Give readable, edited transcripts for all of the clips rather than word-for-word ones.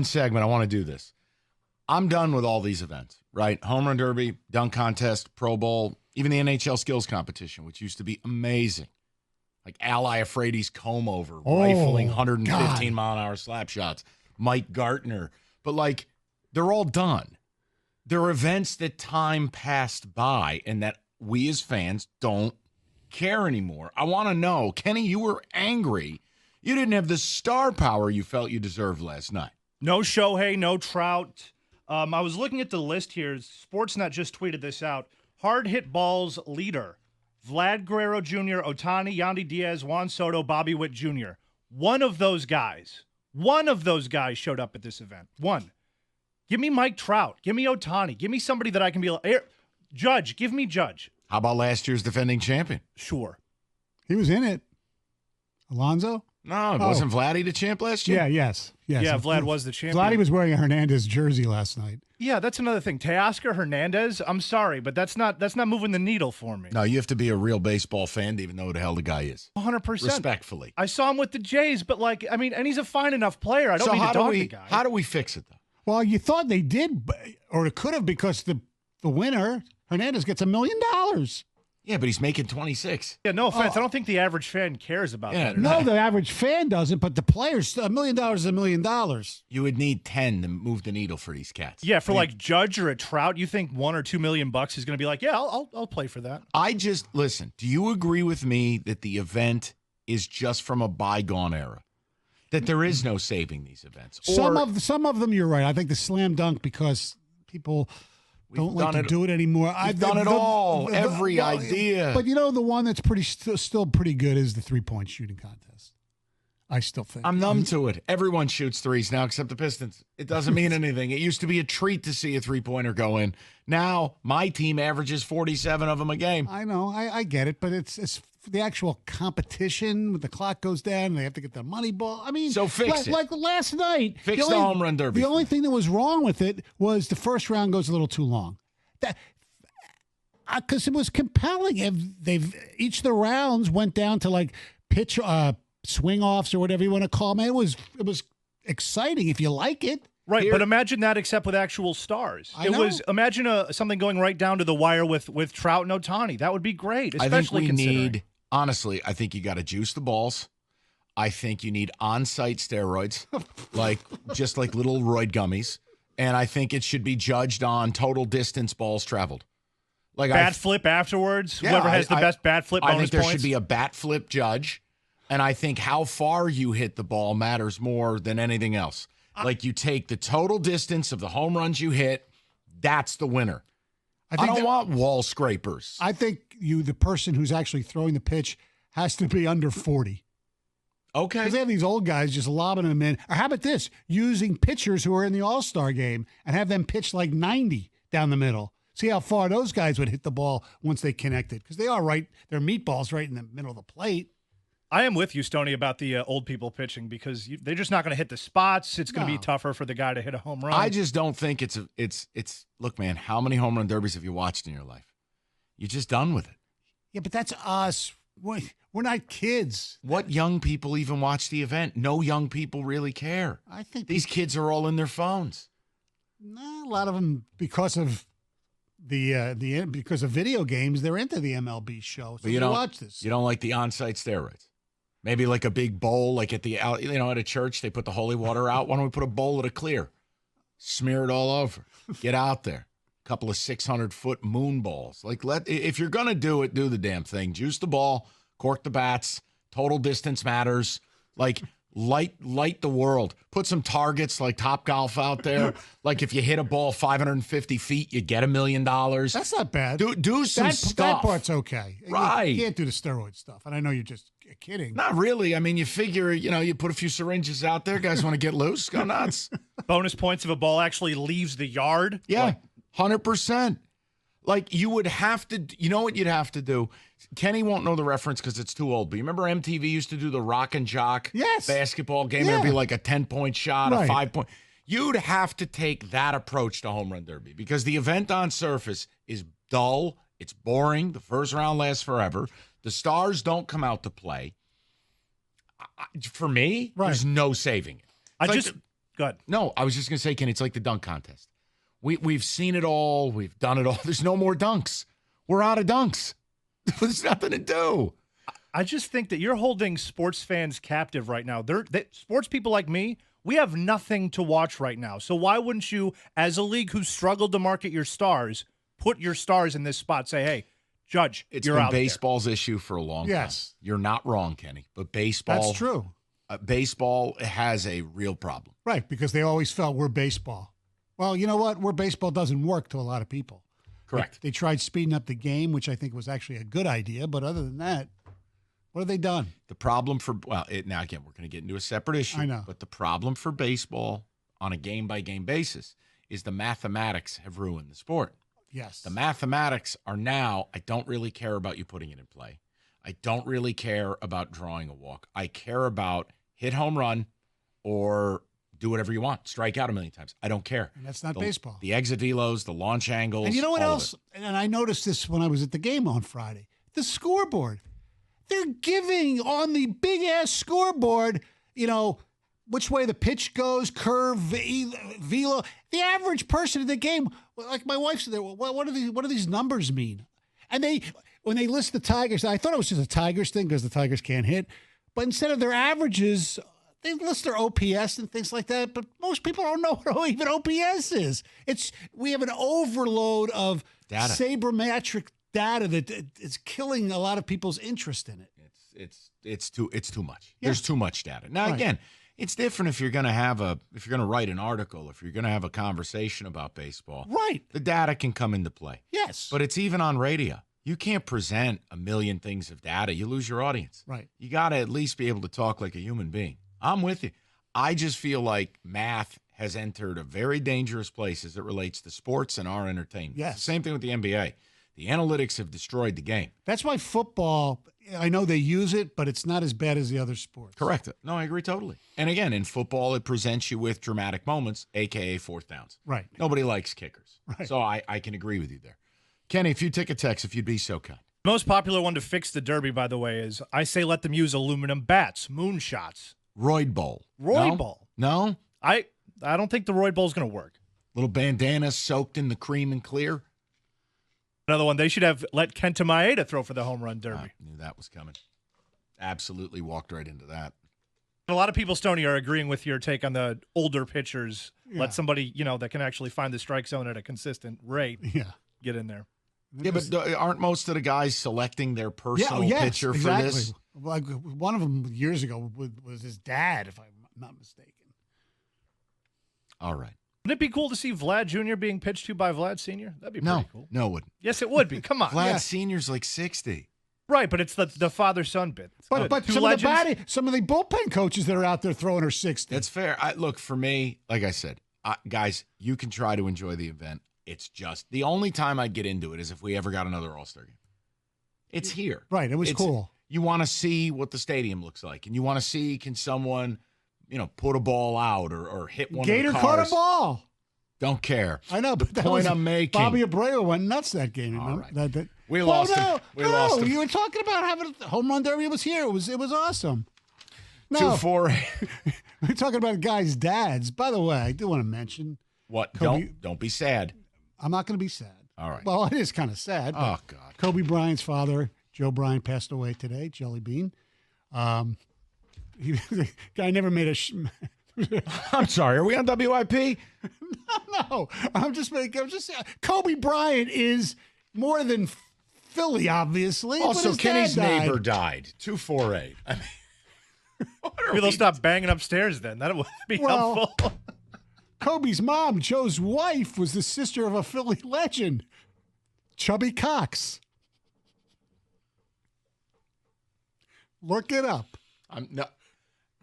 segment, I want to do this. I'm done with all these events, right? Home run derby, dunk contest, Pro Bowl, even the NHL skills competition, which used to be amazing. Like Al Iafrady's comb over, rifling 115-mile-an-hour slap shots. Mike Gartner. But, like, they're all done. They're events that time passed by and that we as fans don't care anymore. I want to know, Kenny, you were angry. You didn't have the star power you felt you deserved last night. No Shohei, no Trout. I was looking at the list here. Sportsnet just tweeted this out. Hard hit balls leader. Vlad Guerrero Jr., Ohtani, Yandy Diaz, Juan Soto, Bobby Witt Jr. One of those guys showed up at this event. One. Give me Mike Trout. Give me Ohtani. Give me somebody that I can be like, Judge. Give me Judge. How about last year's defending champion? Sure. He was in it. Alonzo? No, wasn't Vladdy the champ last year? Yes. Yeah, Vlad was the champion. Vladdy was wearing a Hernandez jersey last night. Yeah, that's another thing. Teoscar Hernandez, I'm sorry, but that's not moving the needle for me. No, you have to be a real baseball fan to even know who the hell the guy is. 100%. Respectfully. I saw him with the Jays, but and he's a fine enough player. I don't mean to dog the guy. How do we fix it, though? Well, you thought they did, or it could have, because the winner, Hernandez, gets $1 million. Yeah, but he's making 26. Yeah, no offense. I don't think the average fan cares about that. No, the average fan doesn't, but the players, $1 million is $1 million. You would need 10 to move the needle for these cats. Yeah, for like Judge or a Trout, you think $1 or $2 million is going to be like, yeah, I'll play for that. Listen, do you agree with me that the event is just from a bygone era? That there is no saving these events? Some of them, you're right. I think the slam dunk, because people don't like to do it anymore. I've done it all. Every idea. But the one that's still pretty good is the 3-point shooting contest. I still think. I'm numb to it. Everyone shoots threes now except the Pistons. It doesn't mean anything. It used to be a treat to see a 3-pointer go in. Now, my team averages 47 of them a game. I know. I get it. But it's the actual competition. When the clock goes down, and they have to get the money ball. I mean, so fix it. Like last night. Fix the home run derby. The only thing that was wrong with it was the first round goes a little too long. Because it was compelling. Each of the rounds went down to like pitch swing offs or whatever you want to call them. It was exciting if you like it. Right, but imagine that except with actual stars. Imagine something going right down to the wire with Trout and Ohtani. That would be great, especially considering. Honestly, I think you got to juice the balls. I think you need on-site steroids, just like little roid gummies. And I think it should be judged on total distance balls traveled. Bat flip afterwards. Yeah, whoever has the best bat flip bonus points. I think there should be a bat flip judge. And I think how far you hit the ball matters more than anything else. You take the total distance of the home runs you hit, that's the winner. I don't want wall scrapers. I think the person who's actually throwing the pitch has to be under 40. Okay. Because they have these old guys just lobbing them in. Or how about this? Using pitchers who are in the All-Star game and have them pitch like 90 down the middle. See how far those guys would hit the ball once they connected. Because they are right. They're meatballs right in the middle of the plate. I am with you, Stoney, about the old people pitching because they're just not going to hit the spots. It's going to be tougher for the guy to hit a home run. I just don't think it's look, man, how many home run derbies have you watched in your life? You're just done with it. Yeah, but that's us. We're not kids. What young people even watch the event? No young people really care. I think these kids are all in their phones. A lot of them, because of because of video games, they're into the MLB show. So you watch this. You don't like the on-site steroids? Maybe like a big bowl, like at a church, they put the holy water out. Why don't we put a bowl of the clear? Smear it all over. Get out there. A couple of 600-foot moon balls. If you're going to do it, do the damn thing. Juice the ball, cork the bats, total distance matters. Light the world. Put some targets like Top Golf out there. If you hit a ball 550 feet, you get $1 million. That's not bad. Do some stuff. That part's okay. Right. You can't do the steroid stuff. And I know you're just kidding. Not really. I mean, you figure, you put a few syringes out there. Guys want to get loose. Go nuts. Bonus points if a ball actually leaves the yard. Yeah, 100%. You would have to, you know what you'd have to do? Kenny won't know the reference because it's too old. But you remember MTV used to do the Rock and Jock basketball game? Yeah. There'd be like a 10-point shot, a 5-point. You'd have to take that approach to home run derby because the event on surface is dull. It's boring. The first round lasts forever. The stars don't come out to play. For me, there's no saving it. Go Good. No, I was just going to say, Ken, it's like the dunk contest. We've seen it all. We've done it all. There's no more dunks. We're out of dunks. There's nothing to do. I just think that you're holding sports fans captive right now. Sports people like me, we have nothing to watch right now. So why wouldn't you, as a league who's struggled to market your stars, put your stars in this spot? Say, hey, Judge, you're out there. It's been baseball's issue for a long time. You're not wrong, Kenny. But baseball. That's true. Baseball has a real problem. Right, because they always felt we're baseball. Well, you know what? We're baseball doesn't work to a lot of people. Correct. They tried speeding up the game, which I think was actually a good idea. But other than that, what have they done? The problem for, now again, we're going to get into a separate issue. I know. But the problem for baseball on a game-by-game basis is the mathematics have ruined the sport. Yes. The mathematics are now, I don't really care about you putting it in play. I don't really care about drawing a walk. I care about hit home run or do whatever you want. Strike out a million times. I don't care. And that's not baseball. The exit velos, the launch angles. And you know what else? And I noticed this when I was at the game on Friday. The scoreboard. They're giving on the big-ass scoreboard, which way the pitch goes, curve, velo. The average person in the game, like my wife said, what do these numbers mean? And when they list the Tigers, I thought it was just a Tigers thing because the Tigers can't hit. But instead of their averages, they list their OPS and things like that. But most people don't know what even OPS is. We have an overload of data. Sabermetric data that it's killing a lot of people's interest in it. It's too much. Yeah. There's too much data. Now, Again, it's different if you're going to write an article, if you're going to have a conversation about baseball. Right. The data can come into play. Yes. But it's even on radio. You can't present a million things of data. You lose your audience. Right. You got to at least be able to talk like a human being. I'm with you. I just feel like math has entered a very dangerous place as it relates to sports and our entertainment. Yes. It's the same thing with the NBA. The analytics have destroyed the game. That's why football, I know they use it, but it's not as bad as the other sports. Correct. No, I agree totally. And again, in football, it presents you with dramatic moments, a.k.a. fourth downs. Right. Nobody likes kickers. Right. So I can agree with you there. Kenny, if you take a text, if you'd be so kind. The most popular one to fix the Derby, by the way, is I say let them use aluminum bats, moonshots. Royd Bowl. Royd Bowl. No? I don't think the Royd Bowl's going to work. Little bandana soaked in the cream and clear. Another one, they should have let Kenta Maeda throw for the home run derby. I knew that was coming. Absolutely walked right into that. A lot of people, Stoney, are agreeing with your take on the older pitchers. Yeah. Let somebody, that can actually find the strike zone at a consistent rate get in there. Yeah, but aren't most of the guys selecting their personal pitcher for this? Like one of them years ago was his dad, if I'm not mistaken. All right. Wouldn't it be cool to see Vlad Jr. being pitched to by Vlad Sr.? That'd be pretty cool. No, it wouldn't. Yes, it would be. Come on. Vlad Sr.'s like 60. Right, but it's the father-son bit. But some of the bullpen coaches that are out there throwing her 60. That's fair. Look, for me, like I said, guys, you can try to enjoy the event. It's just the only time I'd get into it is if we ever got another All-Star game. It's here. Right, it was cool. You want to see what the stadium looks like, and you want to see can someone, put a ball out or hit one Gator of the cars. caught a ball. Don't care. I know, but the point I'm making. Bobby Abreu went nuts that game. All right. We lost him. We lost him. You were talking about having a home run derby. It was here. It was awesome. No, 2-4. We're talking about guys' dads. By the way, I do want to mention what? Kobe, don't be sad. I'm not going to be sad. All right. Well, it is kind of sad. Oh God. Kobe Bryant's father, Joe Bryant, passed away today. Jelly Bean. The guy never made a. I'm sorry. Are we on WIP? No. I'm just Kobe Bryant is more than Philly, obviously. Also, Kenny's neighbor died. 248. I mean, maybe they'll stop banging upstairs then. That would be helpful. Kobe's mom, Joe's wife, was the sister of a Philly legend, Chubby Cox. Look it up.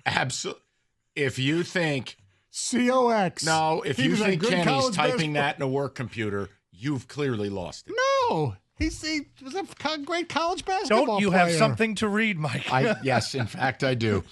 Absolutely. If you think COX. No, if you think Kenny's typing that in a work computer, you've clearly lost it. No. He was a great college basketball player. Don't you have something to read, Mike? Yes, in fact, I do.